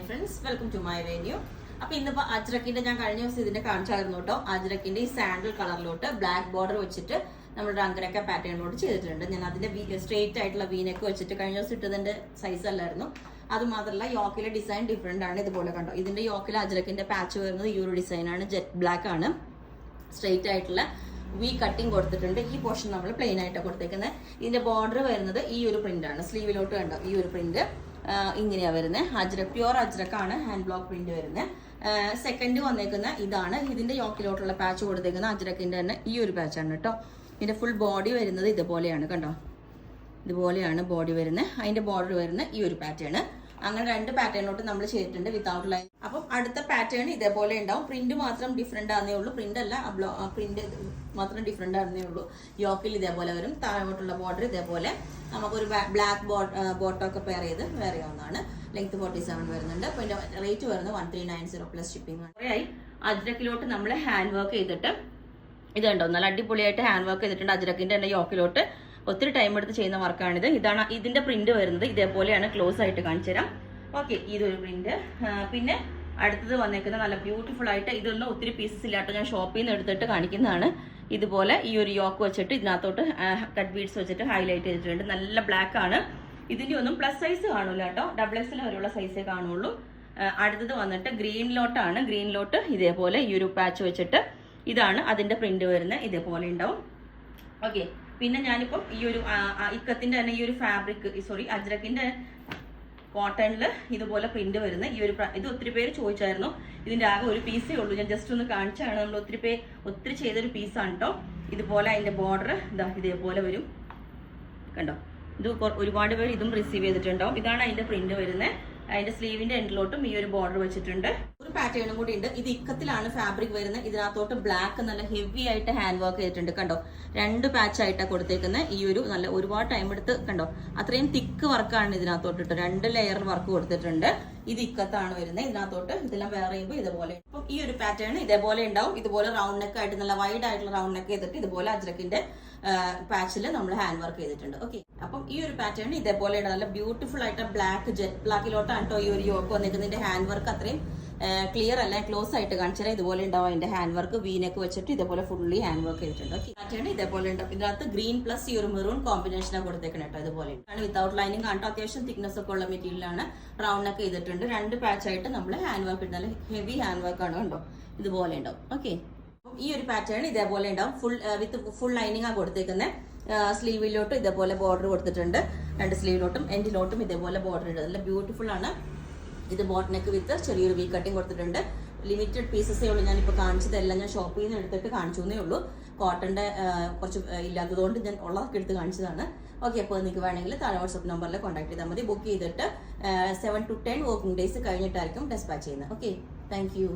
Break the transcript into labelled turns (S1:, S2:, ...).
S1: Friends, welcome to my venue. അപ്പൊ ഇന്നിപ്പോ അജ്രക്കിന്റെ ഞാൻ കഴിഞ്ഞ ദിവസം ഇതിന്റെ കാണിച്ചായിരുന്നു കേട്ടോ. അജ്രക്കിന്റെ ഈ സാൻഡിൽ കളറിലോട്ട് ബ്ലാക്ക് ബോർഡർ വെച്ചിട്ട് നമ്മുടെ അങ്കരക്ക പാറ്റേണിലോട്ട് ചെയ്തിട്ടുണ്ട്. ഞാൻ അതിന്റെ സ്ട്രെയിറ്റ് ആയിട്ടുള്ള വീനൊക്കെ വെച്ചിട്ട് കഴിഞ്ഞ ദിവസം ഇട്ടതിന്റെ സൈസ് അല്ലായിരുന്നു. അത് മാത്രമല്ല യോക്കിലെ ഡിസൈൻ ഡിഫറെന്റ് ആണ്. ഇതുപോലെ കണ്ടോ, ഇതിന്റെ യോക്കിലെ അജ്രക്കിന്റെ പാച്ച് വരുന്നത് ഈ ഒരു ഡിസൈൻ ആണ്. ജെറ്റ് ബ്ലാക്ക് ആണ്. സ്ട്രെയിറ്റ് ആയിട്ടുള്ള വി കട്ടിങ് കൊടുത്തിട്ടുണ്ട്. ഈ പോർഷൻ നമ്മൾ പ്ലെയിൻ ആയിട്ട് കൊടുത്തേക്കുന്നത്. ഇതിന്റെ ബോർഡർ വരുന്നത് ഈ ഒരു പ്രിന്റ് ആണ്. സ്ലീവിലോട്ട് കണ്ടോ, ഈ ഒരു പ്രിന്റ് ഇങ്ങനെയാ വരുന്നത്. അജ്രക് പ്യുവർ അജ്രക്കാണ് ഹാൻഡ് ബ്ലോക്ക് പ്രിന്റ് വരുന്നത്. സെക്കൻഡ് വന്നേക്കുന്ന ഇതാണ്. ഇതിന്റെ യോക്കിലോട്ടുള്ള പാച്ച് കൊടുത്തേക്കുന്ന അജ്രക്കിന്റെ തന്നെ ഈ ഒരു പാച്ചാണ് കേട്ടോ. ഇതിന്റെ ഫുൾ ബോഡി വരുന്നത് ഇതുപോലെയാണ് കണ്ടോ, ഇതുപോലെയാണ് ബോഡി വരുന്നത്. അതിന്റെ ബോർഡർ വരുന്ന ഈ ഒരു പാറ്റേൺ. അങ്ങനെ രണ്ട് പാറ്റേണിലോട്ട് നമ്മൾ ചെയ്തിട്ടുണ്ട് വിത്തൗട്ട് ലൈൻ. അപ്പം അടുത്ത പാറ്റേൺ ഇതേപോലെ ഉണ്ടാവും. പ്രിന്റ് മാത്രം ഡിഫറെന്റ് ആണെന്നേ ഉള്ളൂ. പ്രിന്റ് അല്ല, പ്രിന്റ് മാത്രം ഡിഫറെന്റ് ആണെന്നേ ഉള്ളൂ. യോക്കിൽ ഇതേപോലെ വരും. താഴോട്ടുള്ള ബോർഡർ ഇതേപോലെ നമുക്കൊരു ബ്ലാക്ക് ബോട്ടൊക്കെ പെയർ ചെയ്ത് വേറെ ചെയ്യാവുന്നതാണ്. ലെങ്ത് 47 വരുന്നുണ്ട്. അപ്പോൾ ഇതിന്റെ റേറ്റ് വരുന്നത് 1390 പ്ലസ് ഷിപ്പിംഗ് ആണ്. കുറേയായി അജ്രക്കിലോട്ട് നമ്മൾ ഹാൻഡ് വർക്ക് ചെയ്തിട്ട് ഇത് കണ്ടോ, നല്ല അടിപൊളിയായിട്ട് ഹാൻഡ് വർക്ക് ചെയ്തിട്ടുണ്ട്. അജ്രക്കിന്റെ തന്നെ യോക്കിലോട്ട് ഒത്തിരി ടൈം എടുത്ത് ചെയ്യുന്ന വർക്കാണിത്. ഇതാണ് ഇതിന്റെ പ്രിന്റ് വരുന്നത്. ഇതേപോലെയാണ് ക്ലോസ് ആയിട്ട് കാണിച്ചു തരാം. ഓക്കെ, ഇതൊരു പ്രിന്റ്. പിന്നെ അടുത്തത് വന്നേക്കുന്ന നല്ല ബ്യൂട്ടിഫുൾ ആയിട്ട്, ഇതൊന്നും ഒത്തിരി പീസസ് ഇല്ലാട്ടോ, ഞാൻ ഷോപ്പിൽ നിന്ന് എടുത്തിട്ട് കാണിക്കുന്നതാണ്. ഇതുപോലെ ഈ ഒരു യോക്ക് വെച്ചിട്ട് ഇതിനകത്തോട്ട് കട്ട് ബീഡ്സ് വെച്ചിട്ട് ഹൈലൈറ്റ് ചെയ്തിട്ടുണ്ട്. നല്ല ബ്ലാക്ക് ആണ്. ഇതിന്റെ ഒന്നും പ്ലസ് സൈസ് കാണൂല കേട്ടോ, XXL വരെയുള്ള സൈസേ കാണുള്ളൂ. അടുത്തത് വന്നിട്ട് ഗ്രീനിലോട്ടാണ്. ഗ്രീനിലോട്ട് ഇതേപോലെ ഈ ഒരു പാച്ച് വെച്ചിട്ട് ഇതാണ് അതിന്റെ പ്രിന്റ് വരുന്നത്. ഇതേപോലെ ഉണ്ടാവും. ഓക്കെ, പിന്നെ ഞാനിപ്പം ഈ ഒരു ഇക്കത്തിന്റെ തന്നെ ഈ ഒരു ഫാബ്രിക്, അജ്രക്കിന്റെ കോട്ടണിൽ ഇതുപോലെ പ്രിന്റ് വരുന്ന ഈ ഒരു ഇത് ഒത്തിരി പേര് ചോദിച്ചായിരുന്നു. ഇതിന്റെ ആകെ ഒരു പീസേ ഉള്ളൂ. ഞാൻ ജസ്റ്റ് ഒന്ന് കാണിച്ചാണ്. നമ്മൾ ഒത്തിരി ചെയ്തൊരു പീസാണ് കേട്ടോ. ഇതുപോലെ അതിന്റെ ബോർഡർ ഇതേപോലെ വരും കണ്ടോ. ഇത് ഒരുപാട് പേര് ഇതും റിസീവ് ചെയ്തിട്ടുണ്ടാവും. ഇതാണ് അതിന്റെ പ്രിന്റ് വരുന്നത്. അതിന്റെ സ്ലീവിന്റെ എൻഡിലോട്ടും ഈ ഒരു ബോർഡർ വെച്ചിട്ടുണ്ട്. ഒരു പാറ്റേണും കൂടി ഉണ്ട്. ഇത് ഇക്കത്തിലാണ് ഫാബ്രിക് വരുന്നത്. ഇതിനകത്തോട്ട് ബ്ലാക്ക് നല്ല ഹെവി ആയിട്ട് ഹാൻഡ് വർക്ക് ചെയ്തിട്ടുണ്ട് കണ്ടോ. 2 പാച്ച് ആയിട്ടാണ് കൊടുത്തേക്കുന്നത്. ഈ ഒരു നല്ല ഒരുപാട് ടൈം എടുത്ത് കണ്ടോ, അത്രയും തിക്ക് വർക്കാണ് ഇതിനകത്തോട്ട് ഇട്ട് 2 ലെയർ വർക്ക് കൊടുത്തിട്ടുണ്ട്. ഇത് ഇക്കത്താണ് വരുന്നത്. ഇതിനകത്തോട്ട് ഇതെല്ലാം വേറെ ചെയ്യുമ്പോൾ ഇതുപോലെ. അപ്പം ഈ ഒരു പാറ്റേൺ ഇതേപോലെ ഉണ്ടാവും. ഇതുപോലെ റൗണ്ട് നെക്ക് ആയിട്ട് നല്ല വൈഡ് ആയിട്ടുള്ള റൗണ്ട് നെക്ക് ചെയ്തിട്ട് ഇതുപോലെ അജ്രക്കിന്റെ പാച്ചിൽ നമ്മൾ ഹാൻഡ് വർക്ക് ചെയ്തിട്ടുണ്ട്. ഓക്കെ, അപ്പം ഈ ഒരു പാറ്റേൺ ഇതേപോലെ നല്ല ബ്യൂട്ടിഫുൾ ആയിട്ട് ബ്ലാക്ക് ജെറ്റ് ബ്ലാക്കിലോട്ടാണ് കേട്ടോ ഈ ഒരു യോക്ക് വന്നിരിക്കുന്നതിന്റെ ഹാൻഡ് വർക്ക് അത്രയും ക്ലിയർ അല്ല, ക്ലോസ് ആയിട്ട് കാണിച്ചാൽ ഇതുപോലെ ഉണ്ടാവും. അതിന്റെ ഹാൻഡ് വർക്ക് വീനൊക്കെ വെച്ചിട്ട് ഇതുപോലെ ഫുള്ളി ഹാൻഡ് വർക്ക് ചെയ്തിട്ടുണ്ട്. ഓക്കെ, പാറ്റേൺ ഇതേപോലെ ഉണ്ടാവും. ഇതിനകത്ത് ഗ്രീൻ പ്ലസ് ഈ ഒരു മെറൂൺ കോമ്പിനേഷനാണ് കൊടുത്തേക്കണം കേട്ടോ. ഇതുപോലെ വിത്തൗട്ട് ലൈനിങ് കാണട്ടോ. അത്യാവശ്യം തിക്നെസ് ഒക്കെ ഉള്ള മെറ്റീരിയലാണ്. റൗണ്ട് ഒക്കെ ചെയ്തിട്ടുണ്ട്. 2 പാച്ചായിട്ട് നമ്മൾ ഹാൻഡ് വർക്ക് ഇട്ട് നല്ല ഹെവി ഹാൻഡ് വർക്ക് ആണ് കണ്ടോ. ഇതുപോലെ ഉണ്ടാവും. ഓക്കെ, ഈ ഒരു പാറ്റേൺ ഇതേപോലെ ഉണ്ടാവും. ഫുൾ ലൈനിങ് ആണ് കൊടുത്തേക്കുന്നത്. സ്ലീവിലോട്ടും ഇതേപോലെ ബോർഡർ കൊടുത്തിട്ടുണ്ട്. 2 സ്ലീവിലോട്ടും എൻഡിലോട്ടും ഇതേപോലെ ബോർഡർ ഉണ്ട്. നല്ല ബ്യൂട്ടിഫുൾ ആണ്. ഇത് ബോട്ട് നെക്ക് വിത്ത് ചെറിയൊരു വി കട്ടിങ് കൊടുത്തിട്ടുണ്ട്. ലിമിറ്റഡ് പീസസേ ഉള്ളൂ. ഞാനിപ്പോൾ കാണിച്ചതെല്ലാം ഞാൻ ഷോപ്പിൽ നിന്ന് എടുത്തിട്ട് കാണിച്ചു എന്നേ ഉള്ളൂ. കോട്ടന്റെ കുറച്ച് ഇല്ലാത്തതുകൊണ്ട് ഞാൻ ഉള്ളതൊക്കെ എടുത്ത് കാണിച്ചതാണ്. ഓക്കെ, അപ്പോൾ നിങ്ങൾക്ക് വേണമെങ്കിൽ താഴെ വാട്സ്ആപ്പ് നമ്പറിൽ കോൺടാക്ട് ചെയ്താൽ മതി. ബുക്ക് ചെയ്തിട്ട് 7 to 10 വർക്കിംഗ് ഡേയ്സ് കഴിഞ്ഞിട്ടായിരിക്കും ഡെസ്പാച്ച് ചെയ്യുന്നത്. Okay, thank you.